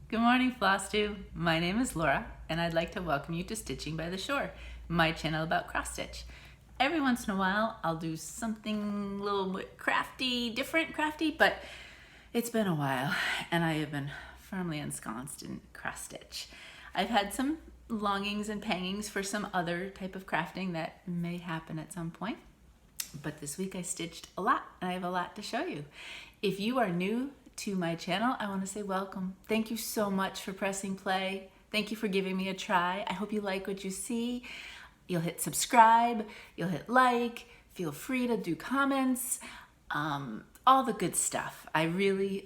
Good morning, Flosstube. My name is Laura, and I'd like to welcome you to Stitching by the Shore, my channel about cross stitch. Every once in a while, I'll do something a little bit crafty, but it's been a while, and I have been firmly ensconced in cross stitch. I've had some longings and pangings for some other type of crafting that may happen at some point, but this week I stitched a lot, and I have a lot to show you. If you are new to my channel, I want to say welcome. Thank you so much for pressing play. Thank you for giving me a try. I hope you like what you see. You'll hit subscribe, you'll hit like, feel free to do comments, all the good stuff. I really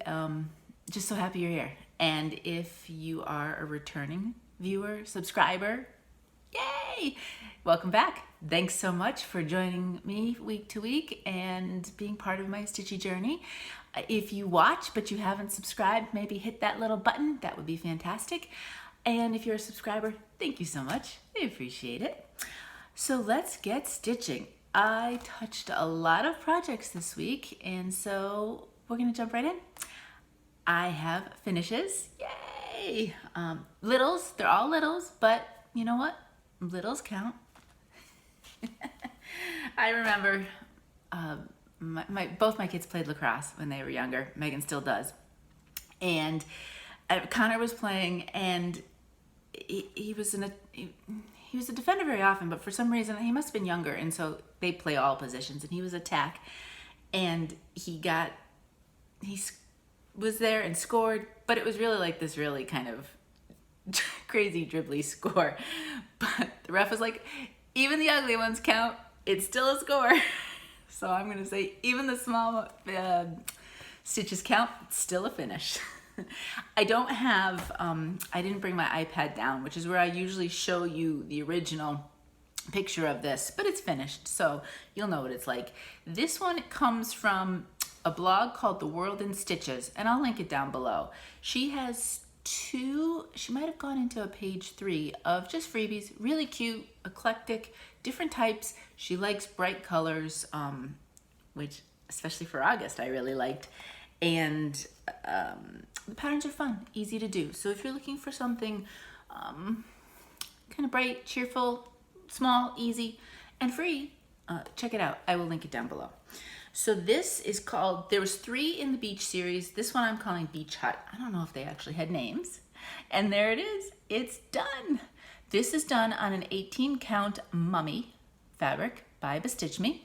just so happy you're here. And if you are a returning viewer, subscriber, yay! Welcome back. Thanks so much for joining me week to week and being part of my stitchy journey. If you watch but you haven't subscribed, maybe hit that little button. That would be fantastic. And if you're a subscriber, thank you so much. I appreciate it. So let's get stitching. I touched a lot of projects this week, and so we're gonna jump right in. I have finishes, yay! Littles, they're all littles, but you know what? Littles count. I remember both my kids played lacrosse when they were younger. Megan still does. And Connor was playing, and he was a defender very often, but for some reason he must have been younger, and so they play all positions, and he was attack, and he was there and scored, but it was really like this really kind of crazy dribbly score. But the ref was like, even the ugly ones count, it's still a score. So I'm gonna say even the small stitches count, it's still a finish. I don't have, I didn't bring my iPad down, which is where I usually show you the original picture of this, but it's finished, so you'll know what it's like. This one comes from a blog called The World in Stitches, and I'll link it down below. She has she might have gone into a page 3 of just freebies, really cute, eclectic, different types. She likes bright colors, which especially for August I really liked, and the patterns are fun, easy to do. So if you're looking for something kind of bright, cheerful, small, easy, and free, check it out. I will link it down below. So this is called, there was 3 in the beach series. This one I'm calling Beach Hut. I don't know if they actually had names. And there it is. It's done. This is done on an 18 count mummy fabric by Bestitchme.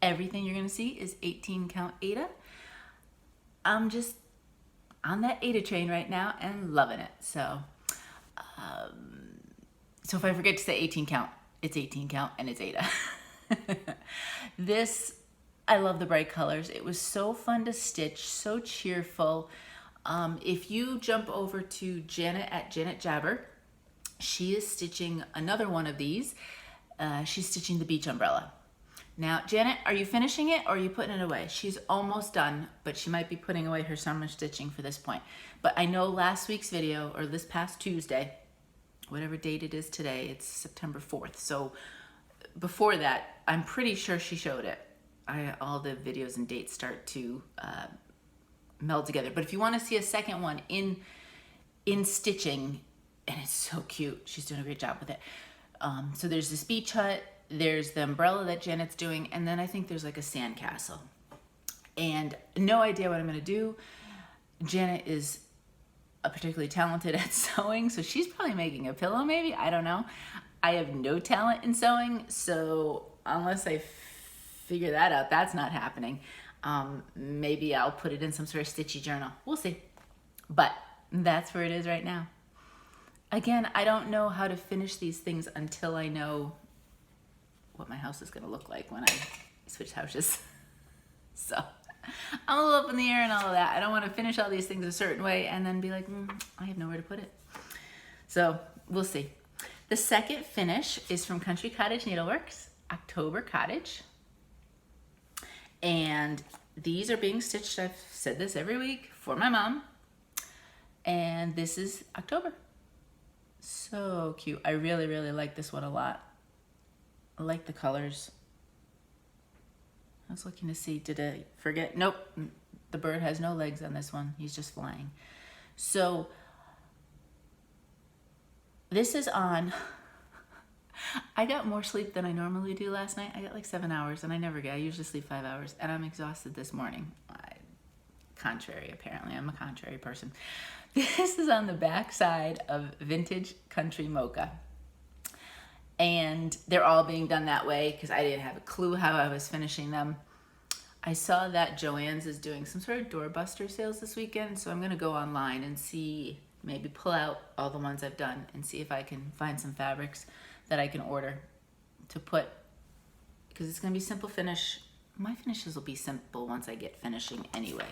Everything you're going to see is 18 count Aida. I'm just on that Aida train right now and loving it. So if I forget to say 18 count, it's 18 count and it's Aida. I love the bright colors. It was so fun to stitch, so cheerful. If you jump over to Janet at Janet Jabber, she is stitching another one of these. She's stitching the beach umbrella. Now, Janet, are you finishing it or are you putting it away? She's almost done, but she might be putting away her summer stitching for this point. But I know last week's video, or this past Tuesday, whatever date it is today, it's September 4th. So before that, I'm pretty sure she showed it. All the videos and dates start to meld together. But if you want to see a second one in stitching, and it's so cute, she's doing a great job with it. So there's this beach hut, there's the umbrella that Janet's doing, and then I think there's like a sandcastle. And no idea what I'm going to do. Janet is particularly talented at sewing, so she's probably making a pillow maybe, I don't know. I have no talent in sewing, so unless I figure that out, that's not happening. Maybe I'll put it in some sort of stitchy journal. We'll see. But that's where it is right now. Again, I don't know how to finish these things until I know what my house is going to look like when I switch houses. So I'm a little up in the air and all of that. I don't want to finish all these things a certain way and then be like, I have nowhere to put it. So we'll see. The second finish is from Country Cottage Needleworks, October Cottage. And these are being stitched, I've said this every week, for my mom. And this is October. So cute. I really, really like this one a lot. I like the colors. I was looking to see, did I forget? Nope, the bird has no legs on this one. He's just flying. So This is on, I got more sleep than I normally do last night. I got like 7 hours, and I never get, I usually sleep 5 hours, and I'm exhausted this morning. Contrary, apparently. I'm a contrary person. This is on the back side of Vintage Country Mocha. And they're all being done that way because I didn't have a clue how I was finishing them. I saw that Joann's is doing some sort of doorbuster sales this weekend, so I'm going to go online and see, maybe pull out all the ones I've done and see if I can find some fabrics that I can order to put, because it's going to be simple finish. My finishes will be simple once I get finishing anyway.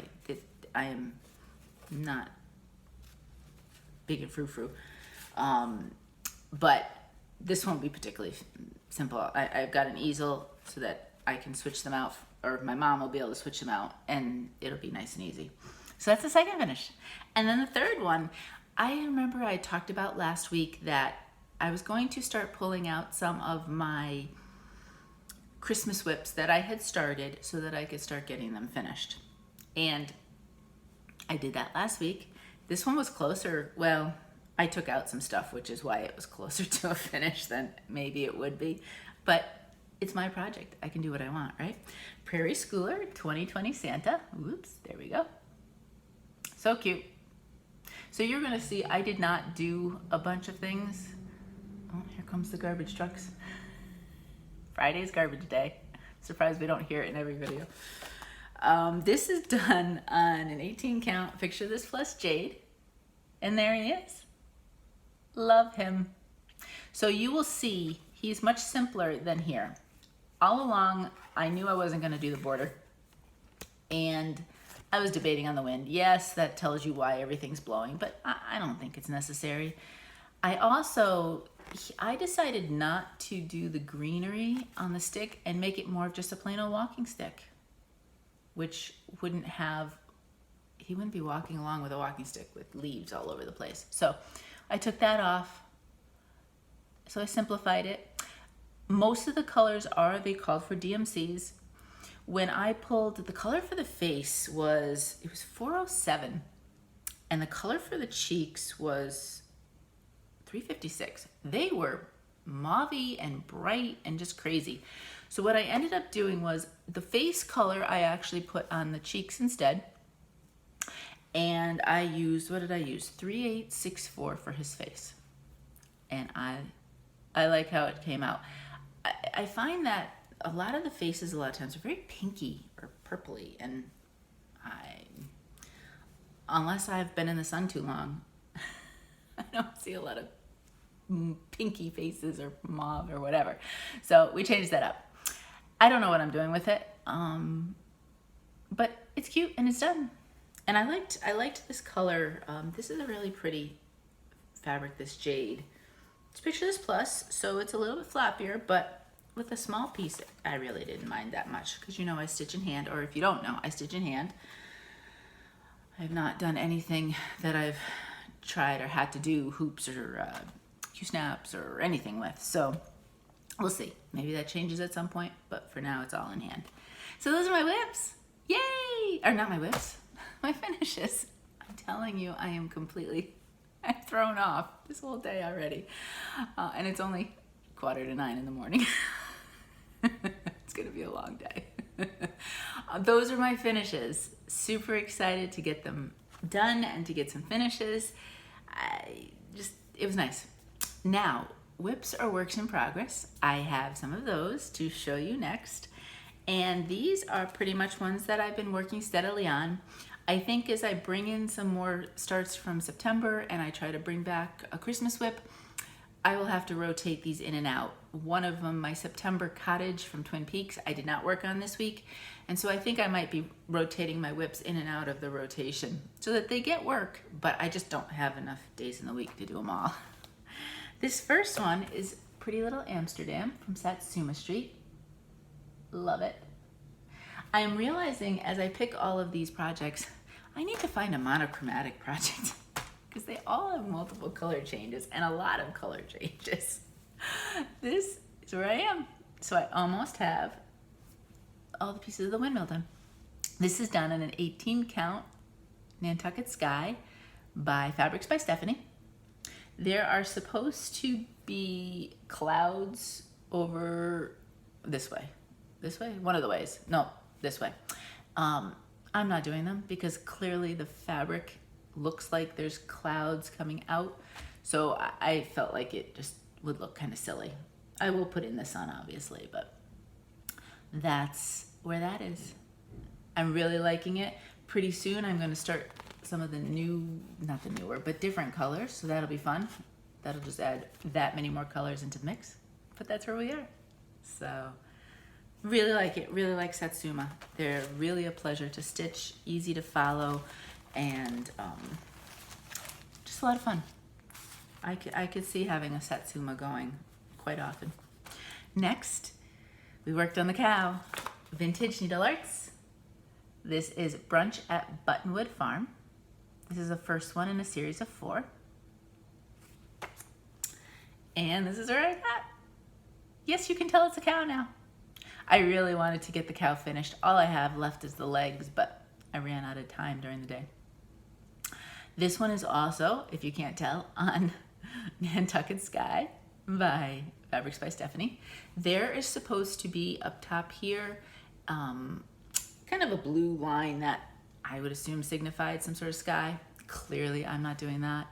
I am not big and frou-frou. But this won't be particularly simple. I've got an easel so that I can switch them out, or my mom will be able to switch them out, and it'll be nice and easy. So that's the second finish. And then the third one, I remember I talked about last week that I was going to start pulling out some of my Christmas whips that I had started so that I could start getting them finished. And I did that last week. This one was closer. Well, I took out some stuff, which is why it was closer to a finish than maybe it would be. But it's my project. I can do what I want, right? Prairie Schooler 2020 Santa. Whoops, there we go. So cute. So you're gonna see I did not do a bunch of things. Oh, here comes the garbage trucks. Friday's garbage day. Surprised we don't hear it in every video. This is done on an 18 count. Picture this plus Jade. And there he is. Love him. So you will see he's much simpler than here. All along, I knew I wasn't going to do the border. And I was debating on the wind. Yes, that tells you why everything's blowing, but I don't think it's necessary. I decided not to do the greenery on the stick and make it more of just a plain old walking stick, which wouldn't have, he wouldn't be walking along with a walking stick with leaves all over the place. So I took that off. So I simplified it. Most of the colors they called for DMCs. When I pulled, the color for the face it was 407, and the color for the cheeks was 356. They were mauvey and bright and just crazy. So what I ended up doing was the face color I actually put on the cheeks instead. And I used, what did I use? 3864 for his face. And I like how it came out. I find that a lot of the faces a lot of times are very pinky or purpley, and unless I've been in the sun too long, I don't see a lot of pinky faces or mauve or whatever. So we changed that up. I don't know what I'm doing with it, but it's cute and it's done. And I liked this color. This is a really pretty fabric, this Jade. Let's picture this plus, so it's a little bit flappier, but with a small piece, I really didn't mind that much, because you know I stitch in hand, or if you don't know, I stitch in hand. I've not done anything that I've tried or had to do hoops or Q-snaps or anything with, so we'll see. Maybe that changes at some point, but for now it's all in hand. So those are my whips. Yay! Or not my whips, my finishes. I'm telling you, I am completely, I'm thrown off this whole day already. And it's only 8:45 in the morning. It's gonna be a long day. Those are my finishes. Super excited to get them done and to get some finishes. It was nice. Now, whips are works in progress. I have some of those to show you next. And these are pretty much ones that I've been working steadily on. I think as I bring in some more starts from September and I try to bring back a Christmas whip, I will have to rotate these in and out. One of them, my September Cottage from Twin Peaks, I did not work on this week. And so I think I might be rotating my whips in and out of the rotation so that they get work, but I just don't have enough days in the week to do them all. This first one is Pretty Little Amsterdam from Satsuma Street. Love it. I am realizing as I pick all of these projects, I need to find a monochromatic project because they all have multiple color changes and a lot of color changes. This is where I am. So I almost have all the pieces of the windmill done. This is done in an 18 count Nantucket Sky by Fabrics by Stephanie. There are supposed to be clouds over this way. This way? One of the ways. No, this way. I'm not doing them because clearly the fabric looks like there's clouds coming out. So I felt like it just would look kind of silly. I will put in the sun, obviously, but that's where that is. I'm really liking it. Pretty soon I'm going to start some of the not the newer, but different colors. So that'll be fun. That'll just add that many more colors into the mix. But that's where we are. So really like it. Really like Satsuma. They're really a pleasure to stitch, easy to follow, and just a lot of fun. I could see having a Satsuma going quite often. Next, we worked on the cow. Vintage Needle Arts. This is Brunch at Buttonwood Farm. This is the first one in a series of 4. And this is where I got. Yes, you can tell it's a cow now. I really wanted to get the cow finished. All I have left is the legs, but I ran out of time during the day. This one is also, if you can't tell, on Nantucket Sky by Fabrics by Stephanie. There is supposed to be up top here kind of a blue line that I would assume signified some sort of sky. Clearly, I'm not doing that.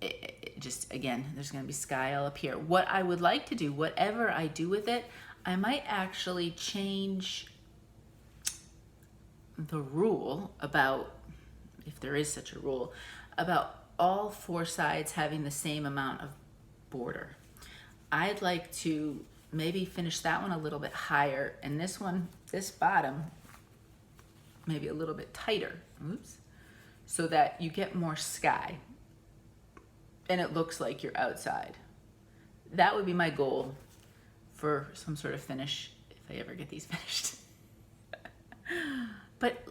It just, again, there's going to be sky all up here. What I would like to do, whatever I do with it, I might actually change the rule about, if there is such a rule, about all 4 sides having the same amount of border. I'd like to maybe finish that one a little bit higher, and this one, this bottom, maybe a little bit tighter, oops, so that you get more sky and it looks like you're outside. That would be my goal for some sort of finish if I ever get these finished. But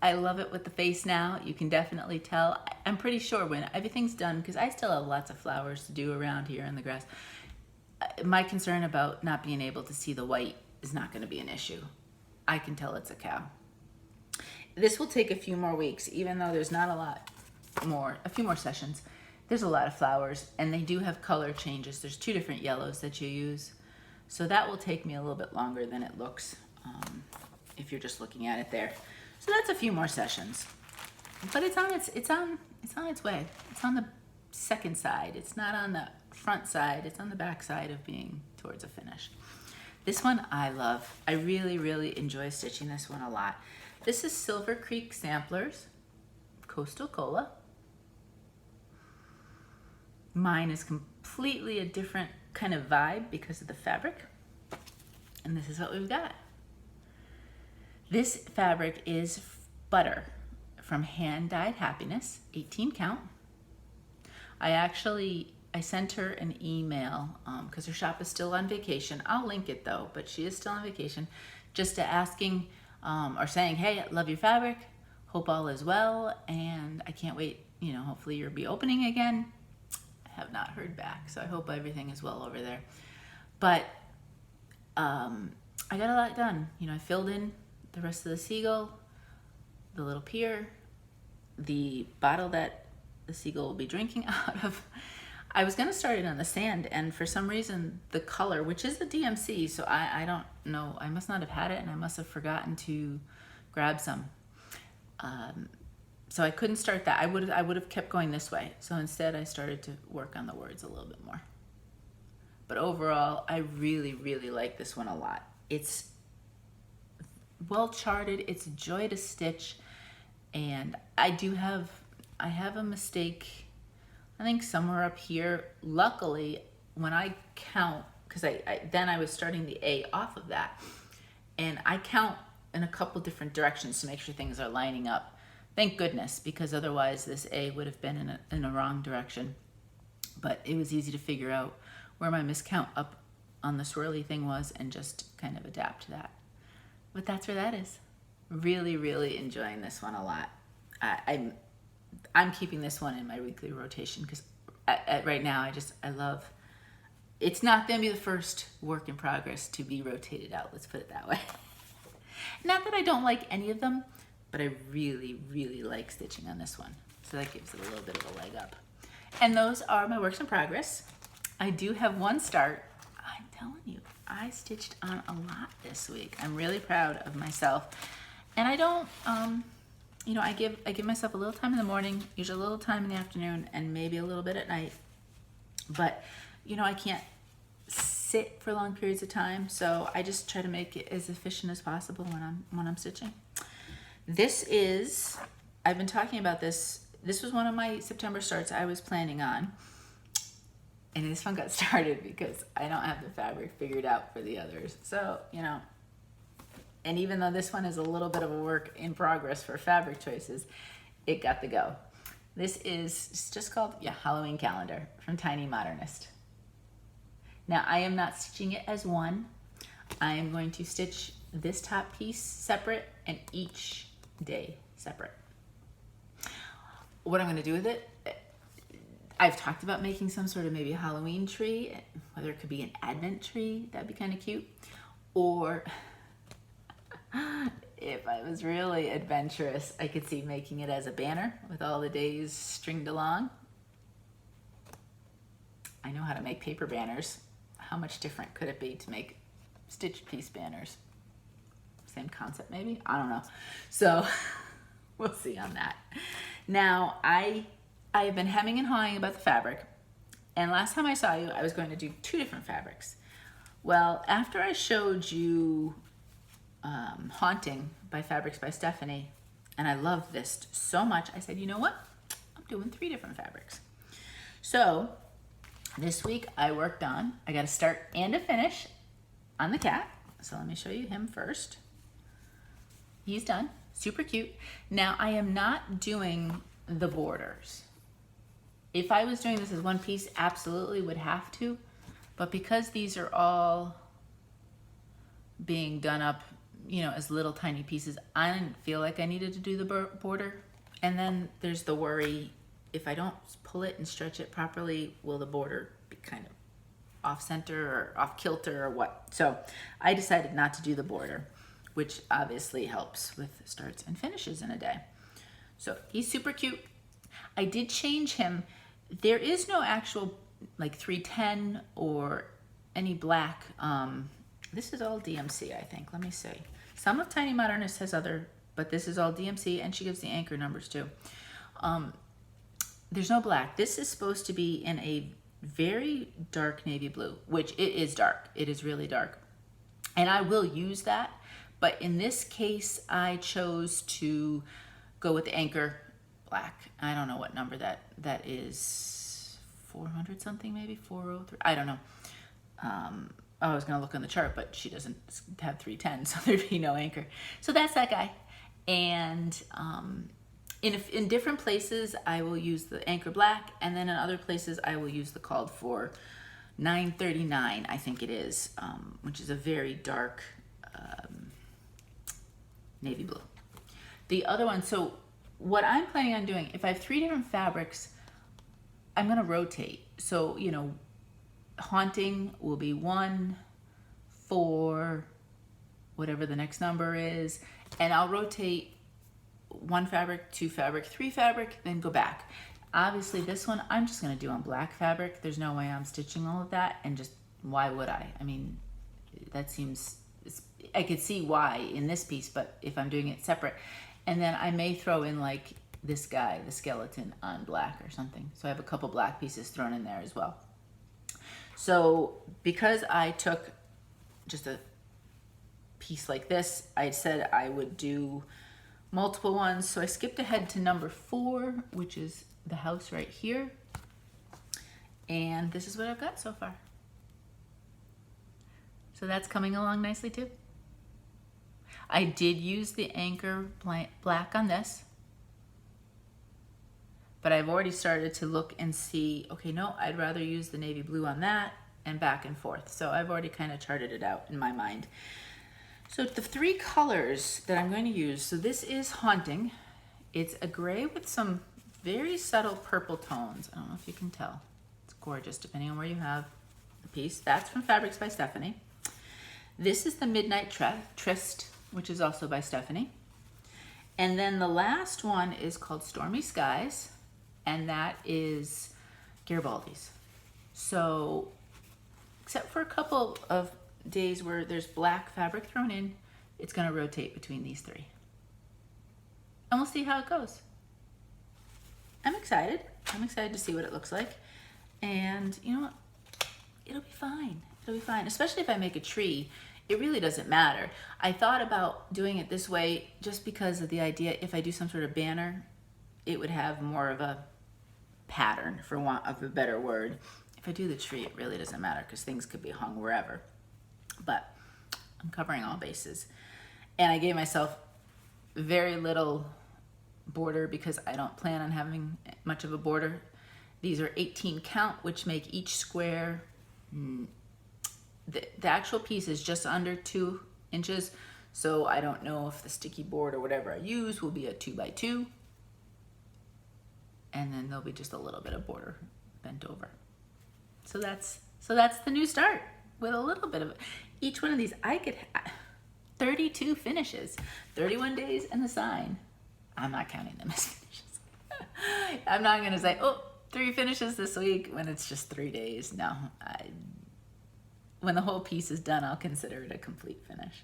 I love it with the face now. You can definitely tell. I'm pretty sure when everything's done, because I still have lots of flowers to do around here in the grass, my concern about not being able to see the white is not going to be an issue. I can tell it's a cow. This will take a few more weeks, even though there's not a lot more, a few more sessions. There's a lot of flowers, and they do have color changes. There's 2 different yellows that you use. So that will take me a little bit longer than it looks if you're just looking at it there. So that's a few more sessions. But it's on its way. It's on the second side. It's not on the front side. It's on the back side of being towards a finish. This one I love. I really, really enjoy stitching this one a lot. This is Silver Creek Samplers, Coastal Cola. Mine is completely a different kind of vibe because of the fabric. And this is what we've got. This fabric is Butter from Hand Dyed Happiness, 18 count. I sent her an email because her shop is still on vacation. I'll link it though, but she is still on vacation, just asking or saying, hey, I love your fabric. Hope all is well. And I can't wait, hopefully you'll be opening again. I have not heard back, so I hope everything is well over there. But I got a lot done. I filled in the rest of the seagull, the little pier, the bottle that the seagull will be drinking out of. I was going to start it on the sand, and for some reason the color, which is the DMC, so I don't know, I must not have had it, and I must have forgotten to grab some. So I couldn't start that. I would have kept going this way. So instead I started to work on the words a little bit more. But overall, I really, really like this one a lot. It's well charted. It's a joy to stitch. And I have a mistake, I think somewhere up here. Luckily, when I count, because then I was starting the A off of that, and I count in a couple different directions to make sure things are lining up. Thank goodness, because otherwise this A would have been in a wrong direction. But it was easy to figure out where my miscount up on the swirly thing was and just kind of adapt to that. But that's where that is. Really, really enjoying this one a lot. I'm keeping this one in my weekly rotation because right now I love, it's not going to be the first work in progress to be rotated out, let's put it that way. Not that I don't like any of them, but I really, really like stitching on this one. So that gives it a little bit of a leg up. And those are my works in progress. I do have one start. I'm telling you, I stitched on a lot this week. I'm really proud of myself. And I don't, you know, I give myself a little time in the morning, usually a little time in the afternoon, and maybe a little bit at night. But, you know, I can't sit for long periods of time, so I just try to make it as efficient as possible when I'm stitching. This is, I've been talking about this. This was one of my September starts I was planning on. And this one got started because I don't have the fabric figured out for the others. So, you know, and even though this one is a little bit of a work in progress for fabric choices, it got the go. This is, it's just called, yeah, Halloween Calendar from Tiny Modernist. Now, I am not stitching it as one. I am going to stitch this top piece separate and each day separate. What I'm going to do with it, I've talked about making some sort of maybe a Halloween tree, whether it could be an Advent tree, that'd be kind of cute. Or if I was really adventurous, I could see making it as a banner with all the days stringed along. I know how to make paper banners. How much different could it be to make stitch piece banners? Same concept maybe? I don't know. So we'll see on that. Now, I have been hemming and hawing about the fabric, and last time I saw you, I was going to do 2 different fabrics. Well, after I showed you Haunting by Fabrics by Stephanie, and I love this so much, I said, you know what? I'm doing 3 different fabrics. So this week I worked on, I got a start and a finish on the cat. So let me show you him first. He's done. Super cute. Now I am not doing the borders. If I was doing this as one piece, absolutely would have to, but because these are all being done up, you know, as little tiny pieces, I didn't feel like I needed to do the border. And then there's the worry, if I don't pull it and stretch it properly, will the border be kind of off center or off kilter or what? So I decided not to do the border, which obviously helps with starts and finishes in a day. So he's super cute. I did change him. There is no actual like 310 or any black. This is all DMC, I think. Let me see. Some of Tiny Modernist has other, but this is all DMC, and she gives the anchor numbers too. There's no black. This is supposed to be in a very dark navy blue, which it is dark. It is really dark. And I will use that. But in this case, I chose to go with the anchor black. I don't know what number that is. 400 something, maybe 403. I don't know. I was going to look on the chart, but she doesn't have 310, so there'd be no anchor. So that's that guy. And in different places, I will use the anchor black, and then in other places, I will use the called for 939, I think it is, which is a very dark navy blue. The other one, so what I'm planning on doing, if I have 3 different fabrics, I'm going to rotate. So, you know, Haunting will be 1, 4, whatever the next number is, and I'll rotate 1 fabric, 2 fabric, 3 fabric, then go back. Obviously this one I'm just going to do on black fabric. There's no way I'm stitching all of that, and just why would I? I mean, that seems, I could see why in this piece, but if I'm doing it separate, and then I may throw in like this guy, the skeleton, on black or something. So I have a couple black pieces thrown in there as well. So because I took just a piece like this, I said I would do multiple ones. So I skipped ahead to number 4, which is the house right here. And this is what I've got so far. So that's coming along nicely too. I did use the anchor black on this, but I've already started to look and see, okay, no, I'd rather use the navy blue on that, and back and forth. So I've already kind of charted it out in my mind. So the 3 colors that I'm going to use, so this is Haunting. It's a gray with some very subtle purple tones. I don't know if you can tell. It's gorgeous depending on where you have the piece. That's from Fabrics by Stephanie. This is the Midnight Tryst, which is also by Stephanie. And then the last one is called Stormy Skies, and that is Garibaldis. So, except for a couple of days where there's black fabric thrown in, it's going to rotate between these three. And we'll see how it goes. I'm excited. I'm excited to see what it looks like. And you know what? It'll be fine. It'll be fine. Especially if I make a tree, it really doesn't matter. I thought about doing it this way just because of the idea if I do some sort of banner, it would have more of a pattern, for want of a better word. If I do the tree, it really doesn't matter because things could be hung wherever. But I'm covering all bases. And I gave myself very little border because I don't plan on having much of a border. These are 18 count, which make each square, the actual piece is just under 2 inches. So I don't know if the sticky board or whatever I use will be a 2x2. And then there'll be just a little bit of border bent over. So that's the new start with a little bit of each one of these. I could 32 finishes, 31 days and the sign. I'm not counting them as finishes. I'm not gonna say, oh, 3 finishes this week when it's just 3 days. No, when the whole piece is done, I'll consider it a complete finish.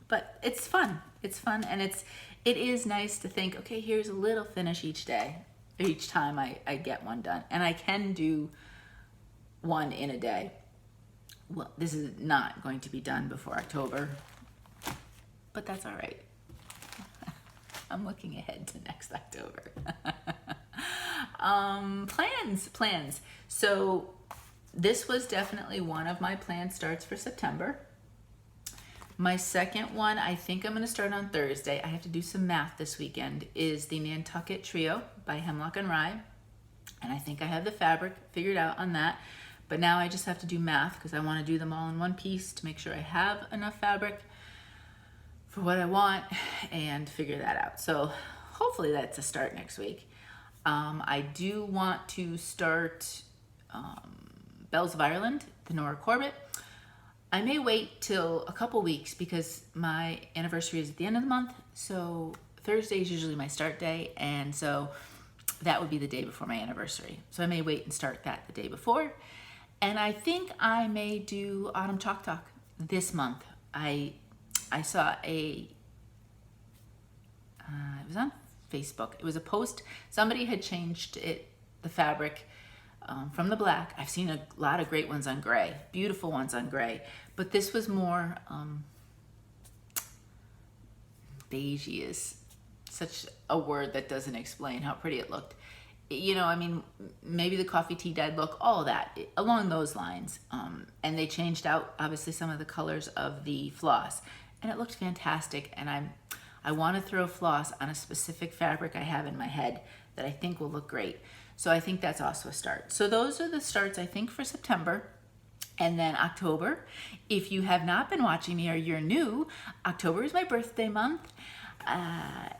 But it's fun. It's fun, and it is nice to think, okay, here's a little finish each day, each time I get one done. And I can do one in a day. Well, this is not going to be done before October, but that's all right. I'm looking ahead to next October. Plans. So this was definitely one of my planned starts for September. My second one, I think I'm going to start on Thursday. I have to do some math this weekend, is the Nantucket Trio by Hemlock and Rye. And I think I have the fabric figured out on that. But now I just have to do math because I want to do them all in one piece to make sure I have enough fabric for what I want and figure that out. So hopefully that's a start next week. I do want to start Bells of Ireland, the Nora Corbett. I may wait till a couple weeks because my anniversary is at the end of the month. So Thursday is usually my start day. And so that would be the day before my anniversary. So I may wait and start that the day before. And I think I may do Autumn Chalk Talk this month. I saw it was on Facebook. It was a post. Somebody had changed the fabric from the black. I've seen a lot of great ones on gray, beautiful ones on gray, but this was more beige is such a word that doesn't explain how pretty it looked. You know, I mean, maybe the coffee tea dyed look, all of that, along those lines. And they changed out, obviously, some of the colors of the floss. And it looked fantastic. And I want to throw floss on a specific fabric I have in my head that I think will look great. So I think that's also a start. So those are the starts, I think, for September. And then October, if you have not been watching me or you're new, October is my birthday month.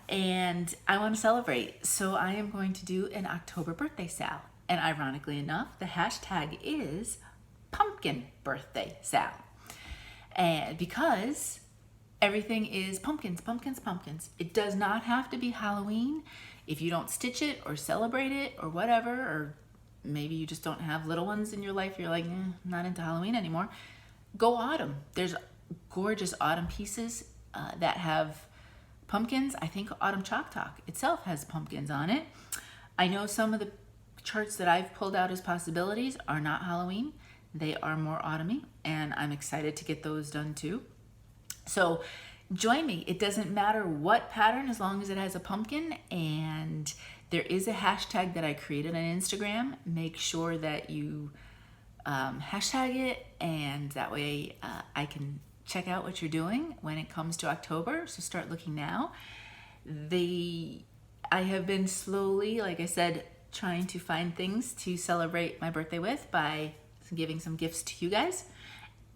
And I want to celebrate. So I am going to do an October birthday sal. And ironically enough, the hashtag is pumpkinbirthdaysal. And because everything is pumpkins, pumpkins, pumpkins. It does not have to be Halloween. If you don't stitch it or celebrate it or whatever, or maybe you just don't have little ones in your life, you're like, I'm not into Halloween anymore. Go autumn. There's gorgeous autumn pieces that have pumpkins. I think Autumn Chalk Talk itself has pumpkins on it. I know some of the charts that I've pulled out as possibilities are not Halloween. They are more autumny, and I'm excited to get those done too. So join me. It doesn't matter what pattern as long as it has a pumpkin, and there is a hashtag that I created on Instagram. Make sure that you hashtag it, and that way I can check out what you're doing when it comes to October. So start looking now. I have been slowly, like I said, trying to find things to celebrate my birthday with by giving some gifts to you guys.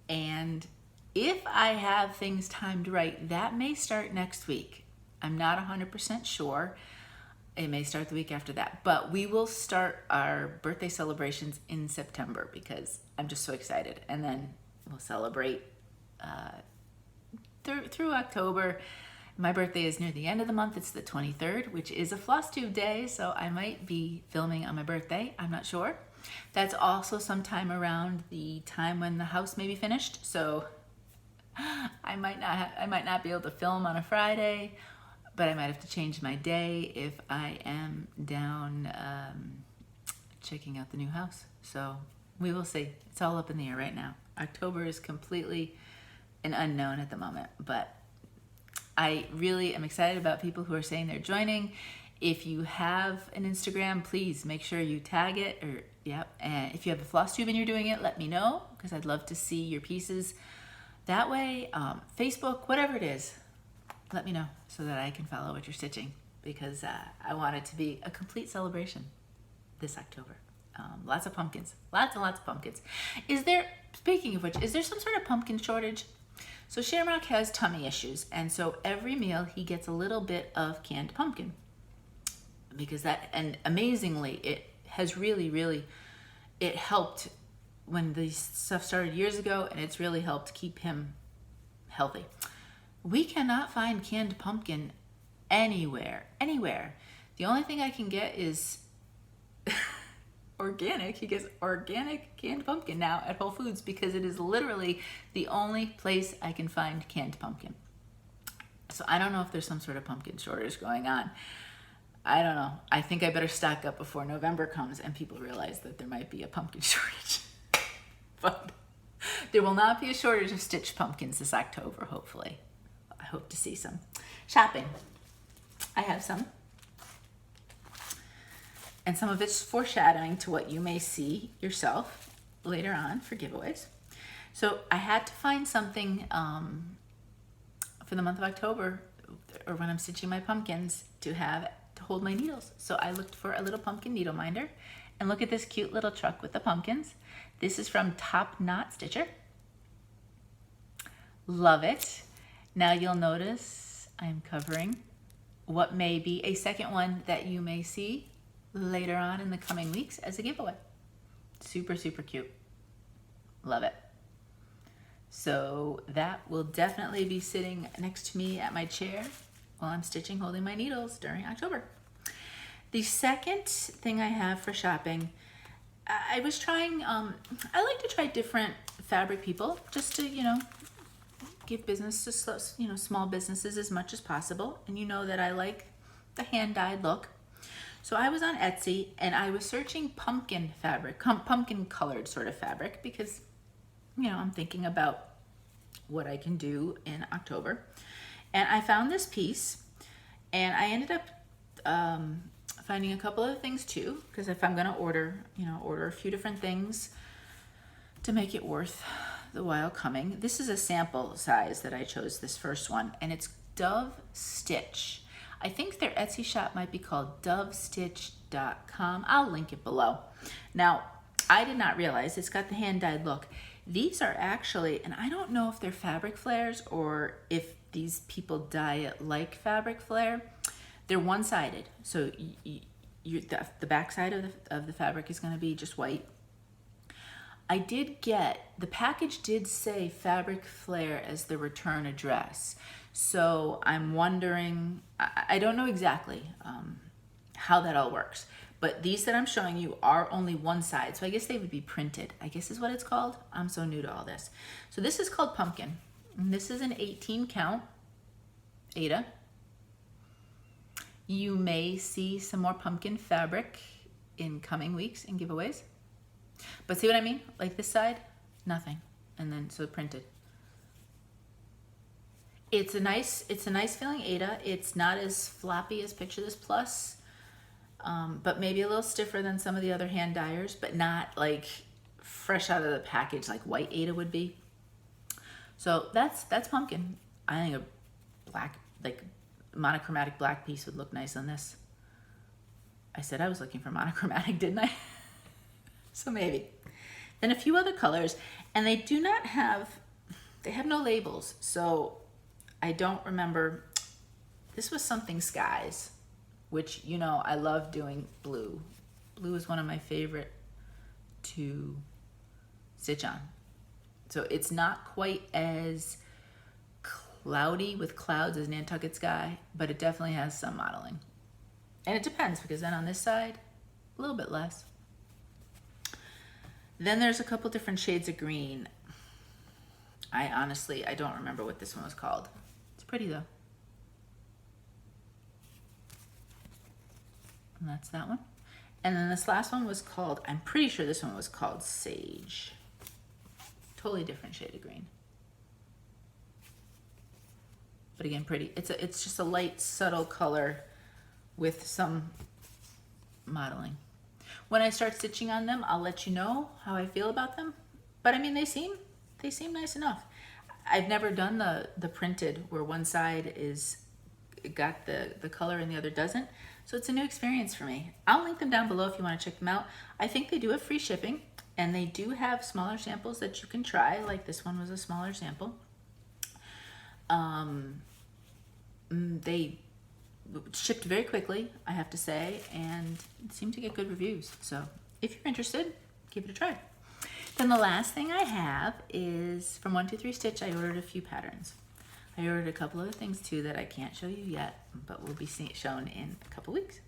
And if I have things timed right, that may start next week. I'm not 100% sure. It may start the week after that, but we will start our birthday celebrations in September because I'm just so excited. And then we'll celebrate through October. My birthday is near the end of the month. It's the 23rd, which is a Flosstube day, so I might be filming on my birthday. I'm not sure. That's also sometime around the time when the house may be finished. So I might not be able to film on a Friday, but I might have to change my day if I am down checking out the new house. So we will see. It's all up in the air right now. October is completely an unknown at the moment, but I really am excited about people who are saying they're joining. If you have an Instagram, please make sure you tag it, or and if you have a Flosstube and you're doing it, let me know, because I'd love to see your pieces that way. Facebook, whatever it is, let me know so that I can follow what you're stitching, because I want it to be a complete celebration this October. Lots of pumpkins, lots and lots of pumpkins. Speaking of which, is there some sort of pumpkin shortage? So Shamrock has tummy issues, and so every meal he gets a little bit of canned pumpkin, because and amazingly, it has really, it helped when this stuff started years ago, and it's really helped keep him healthy. We cannot find canned pumpkin anywhere. The only thing I can get is organic. He gets organic canned pumpkin now at Whole Foods, because it is literally the only place I can find canned pumpkin. So I don't know if there's some sort of pumpkin shortage going on. I don't know. I think I better stock up before November comes and people realize that there might be a pumpkin shortage. But there will not be a shortage of stitched pumpkins this October, hopefully. I hope to see some. Shopping. I have some. And some of it's foreshadowing to what you may see yourself later on for giveaways. So I had to find something for the month of October, or when I'm stitching my pumpkins, to hold my needles. So I looked for a little pumpkin needle minder, and look at this cute little truck with the pumpkins. This is from Top Knot Stitcher. Love it. Now you'll notice I'm covering what may be a second one that you may see later on in the coming weeks as a giveaway. Super cute. Love it. So that will definitely be sitting next to me at my chair while I'm stitching, holding my needles during October. The second thing I have for shopping, I was trying, I like to try different fabric people, just to, give business to, small businesses as much as possible. And you know that I like the hand-dyed look. So I was on Etsy and I was searching pumpkin fabric, pumpkin colored sort of fabric, because, I'm thinking about what I can do in October. And I found this piece, and I ended up finding a couple of things too, because if I'm gonna order a few different things to make it worth the while coming. This is a sample size that I chose, this first one, and it's Dove Stitch. I think their Etsy shop might be called dovestitch.com. I'll link it below. Now, I did not realize it's got the hand-dyed look. These are actually, and I don't know if they're fabric flares or if these people dye it like fabric flare. They're one-sided, so the back side of the fabric is going to be just white. The package did say fabric flare as the return address. So I'm wondering, I don't know exactly how that all works, but these that I'm showing you are only one side. So I guess they would be printed, I guess is what it's called. I'm so new to all this. So this is called Pumpkin. And this is an 18 count Aida. You may see some more pumpkin fabric in coming weeks in giveaways. But see what I mean? Like this side, nothing. And then so printed. It's a nice feeling Aida. It's not as floppy as Picture This Plus, but maybe a little stiffer than some of the other hand dyers, but not like fresh out of the package like white Aida would be. So that's Pumpkin. I think a black, like monochromatic black piece would look nice on this. I said I was looking for monochromatic, didn't I? So maybe. Then a few other colors, and they have no labels, so I don't remember. This was something skies, which, I love doing blue. Blue is one of my favorite to stitch on. So it's not quite as cloudy with clouds as Nantucket Sky, but it definitely has some modeling. And it depends, because then on this side, a little bit less. Then there's a couple different shades of green. I don't remember what this one was called. It's pretty though. And that's that one. And then this last one was called, I'm pretty sure this one was called Sage. Totally different shade of green. But again, pretty. It's just a light, subtle color with some modeling. When I start stitching on them, I'll let you know how I feel about them. But I mean, they seem nice enough. I've never done the printed where one side is got the color and the other doesn't. So it's a new experience for me. I'll link them down below if you want to check them out. I think they do have free shipping, and they do have smaller samples that you can try. Like this one was a smaller sample. They shipped very quickly, I have to say, and seem to get good reviews. So if you're interested, give it a try. Then the last thing I have is from 123 Stitch. I ordered a few patterns. I ordered a couple other things too that I can't show you yet, but will be shown in a couple weeks.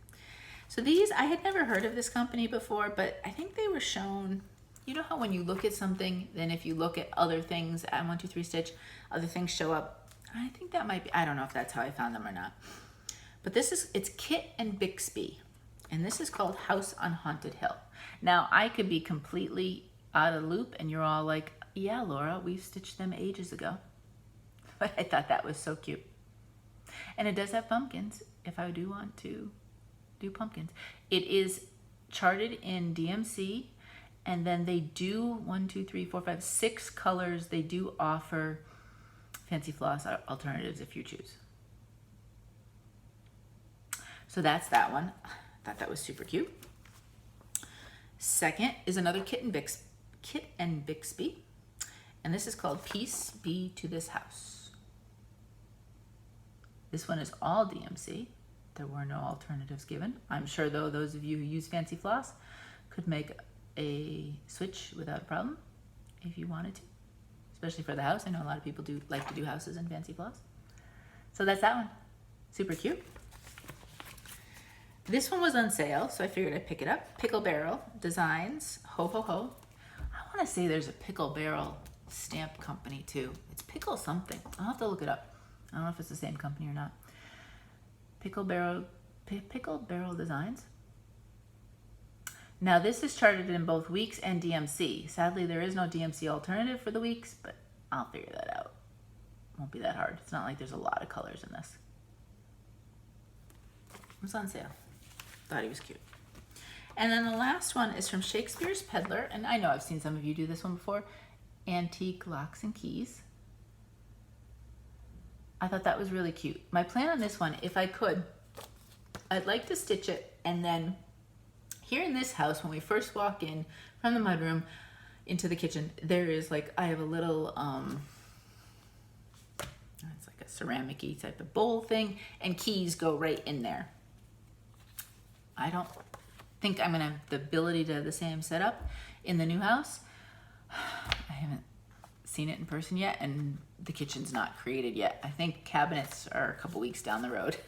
So these, I had never heard of this company before, but I think they were shown. You know how when you look at something, then if you look at other things at 123 Stitch, other things show up? I think that might be, I don't know if that's how I found them or not. But it's Kit and Bixby, and this is called House on Haunted Hill. Now, I could be completely out of the loop, and you're all like, yeah, Laura, we've stitched them ages ago. But I thought that was so cute. And it does have pumpkins, if I do want to do pumpkins. It is charted in DMC, and then they do 6 colors. They do offer fancy floss alternatives if you choose. So that's that one. I thought that was super cute. Second is another Kit and Bixby, and this is called Peace Be to This House. This one is all DMC. There were no alternatives given. I'm sure though those of you who use fancy floss could make a switch without a problem if you wanted to, especially for the house. I know a lot of people do like to do houses in fancy floss. So that's that one. Super cute. This one was on sale, so I figured I'd pick it up. Pickle Barrel Designs, Ho Ho Ho. I want to say there's a Pickle Barrel stamp company too. It's Pickle something. I'll have to look it up. I don't know if it's the same company or not. Pickle Barrel Designs. Now this is charted in both weeks and DMC. Sadly, there is no DMC alternative for the weeks, but I'll figure that out. Won't be that hard. It's not like there's a lot of colors in this. It was on sale. Thought he was cute. And then the last one is from Shakespeare's Peddler, and I know I've seen some of you do this one before. Antique Locks and Keys. I thought that was really cute. My plan on this one, if I could, I'd like to stitch it, and then here in this house, when we first walk in from the mudroom into the kitchen, there is like, I have a little, it's like a ceramic-y type of bowl thing, and keys go right in there. I don't think I'm gonna have the ability to have the same setup in the new house. I haven't seen it in person yet, and the kitchen's not created yet. I think cabinets are a couple weeks down the road,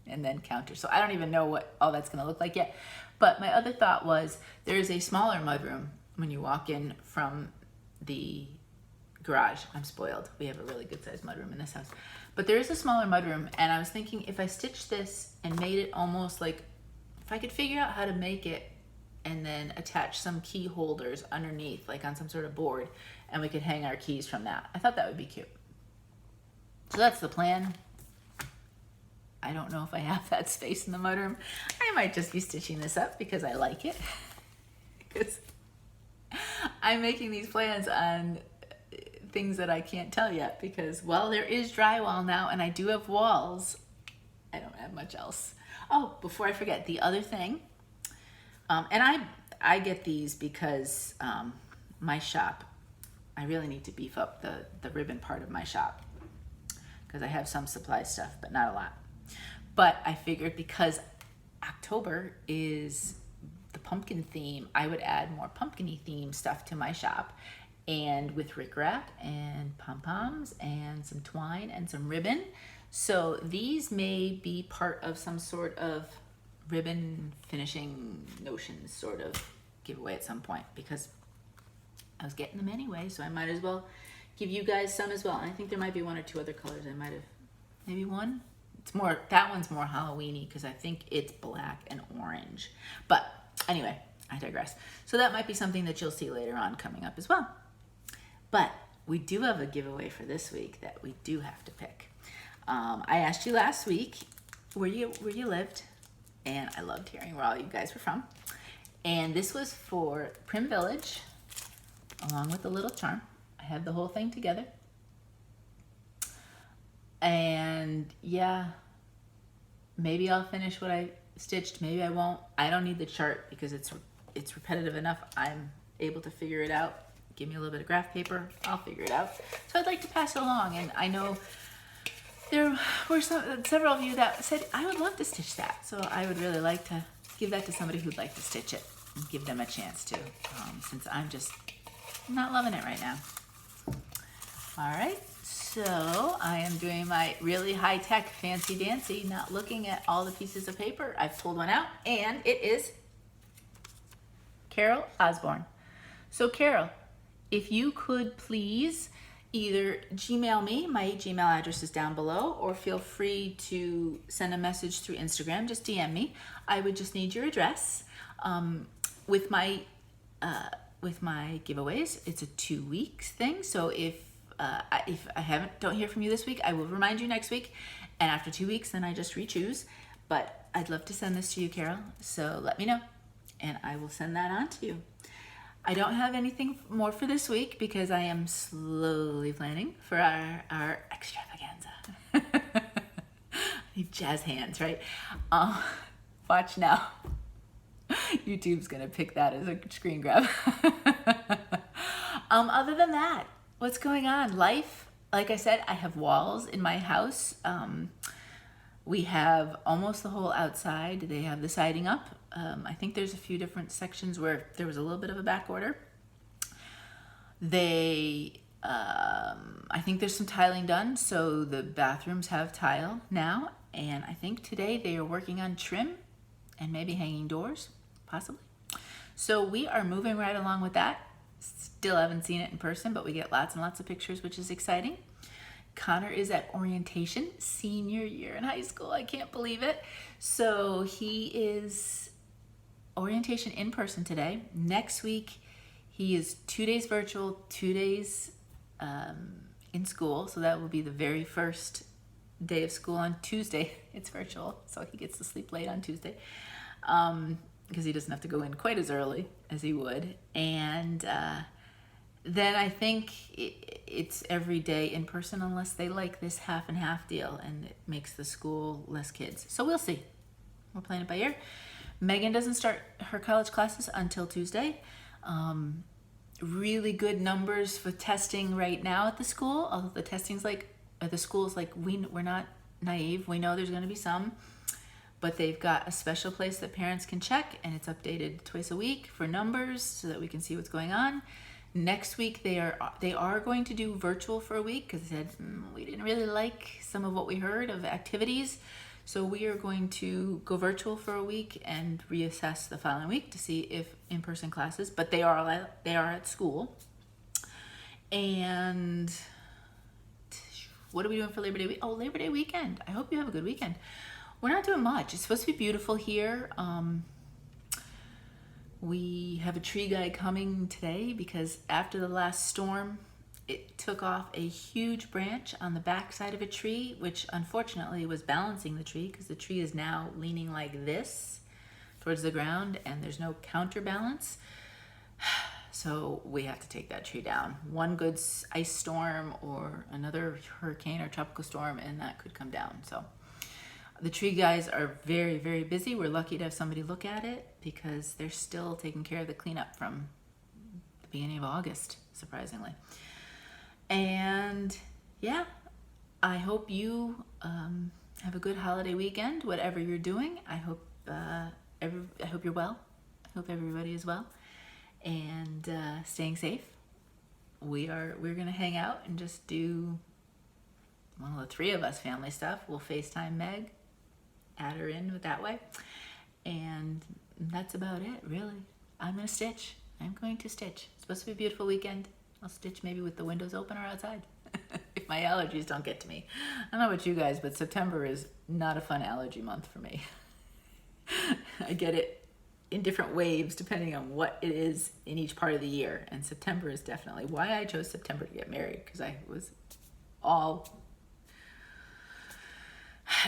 and then counters. So I don't even know what all that's gonna look like yet. But my other thought was, there is a smaller mudroom when you walk in from the garage. I'm spoiled. We have a really good sized mudroom in this house. But there is a smaller mudroom, and I was thinking if I stitched this and made it almost like, if I could figure out how to make it and then attach some key holders underneath, like on some sort of board, and we could hang our keys from that. I thought that would be cute. So that's the plan. I don't know if I have that space in the mudroom. I might just be stitching this up because I like it. Because I'm making these plans on things that I can't tell yet, because while there is drywall now and I do have walls, I don't have much else. Oh, before I forget, the other thing, and I get these because my shop, I really need to beef up the ribbon part of my shop, because I have some supply stuff, but not a lot. But I figured because October is the pumpkin theme, I would add more pumpkin-y theme stuff to my shop. And with rickrack and pom-poms and some twine and some ribbon. So these may be part of some sort of ribbon finishing notions sort of giveaway at some point, because I was getting them anyway, so I might as well give you guys some as well. And I think there might be 1 or 2 other colors. I might have, maybe 1. It's more, that one's more Halloween-y because I think it's black and orange. But anyway, I digress. So that might be something that you'll see later on coming up as well. But we do have a giveaway for this week that we do have to pick. I asked you last week where you lived, and I loved hearing where all you guys were from. And this was for Prim Village, along with the little charm. I have the whole thing together. And yeah, maybe I'll finish what I stitched. Maybe I won't. I don't need the chart because it's repetitive enough. I'm able to figure it out. Give me a little bit of graph paper. I'll figure it out. So I'd like to pass it along. And I know there were several of you that said, I would love to stitch that. So I would really like to give that to somebody who'd like to stitch it and give them a chance to, since I'm just not loving it right now. All right, so I am doing my really high-tech fancy dancy, not looking at all the pieces of paper. I've pulled one out, and it is Carol Osborne. So Carol, if you could please either Gmail me, my Gmail address is down below, or feel free to send a message through Instagram, just DM me. I would just need your address. With my giveaways, it's a 2 weeks thing. So if I don't hear from you this week, I will remind you next week. And after 2 weeks, then I just re-choose. But I'd love to send this to you, Carol. So let me know, and I will send that on to you. I don't have anything more for this week because I am slowly planning for our extravaganza. Jazz hands, right? Watch now. YouTube's gonna pick that as a screen grab. Other than that, what's going on? Life, like I said, I have walls in my house. We have almost the whole outside. They have the siding up. I think there's a few different sections where there was a little bit of a back order. I think there's some tiling done, so the bathrooms have tile now. And I think today they are working on trim and maybe hanging doors, possibly. So we are moving right along with that. Still haven't seen it in person, but we get lots and lots of pictures, which is exciting. Connor is at orientation, senior year in high school. I can't believe it. So he is orientation in person today. Next week, he is 2 days virtual, 2 days in school. So that will be the very first day of school on Tuesday. It's virtual, so he gets to sleep late on Tuesday because he doesn't have to go in quite as early as he would. And then I think it's every day in person unless they like this half and half deal and it makes the school less kids. So we'll see. We're playing it by ear. Megan doesn't start her college classes until Tuesday. Really good numbers for testing right now at the school. Although the testing's like, at the school's like, we're not naive. We know there's going to be some, but they've got a special place that parents can check, and it's updated twice a week for numbers so that we can see what's going on. Next week they are going to do virtual for a week because they said we didn't really like some of what we heard of activities, so we are going to go virtual for a week and reassess the following week to see if in-person classes. But they are at school. And what are we doing for Labor Day week? Oh, Labor Day weekend. I hope you have a good weekend. We're not doing much. It's supposed to be beautiful here. We have a tree guy coming today because after the last storm, it took off a huge branch on the back side of a tree, which unfortunately was balancing the tree because the tree is now leaning like this towards the ground and there's no counterbalance. So we have to take that tree down. One good ice storm or another hurricane or tropical storm and that could come down. So the tree guys are very, very busy. We're lucky to have somebody look at it because they're still taking care of the cleanup from the beginning of August, surprisingly. And yeah, I hope you have a good holiday weekend, whatever you're doing. I hope you're well. I hope everybody is well and staying safe. We're gonna hang out and just do one of the three of us family stuff. We'll FaceTime Meg, add her in with that way, and that's about it, really. I'm gonna stitch. I'm going to stitch. It's supposed to be a beautiful weekend. I'll stitch maybe with the windows open or outside if my allergies don't get to me. I don't know about you guys, but September is not a fun allergy month for me. I get it in different waves depending on what it is in each part of the year. And September is definitely why I chose September to get married, because I was all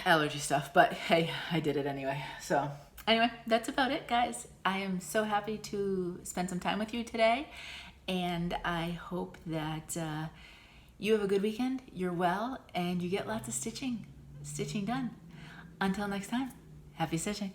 allergy stuff. But hey, I did it anyway. So anyway, that's about it, guys. I am so happy to spend some time with you today. And I hope that you have a good weekend, you're well, and you get lots of stitching done. Until next time, happy stitching.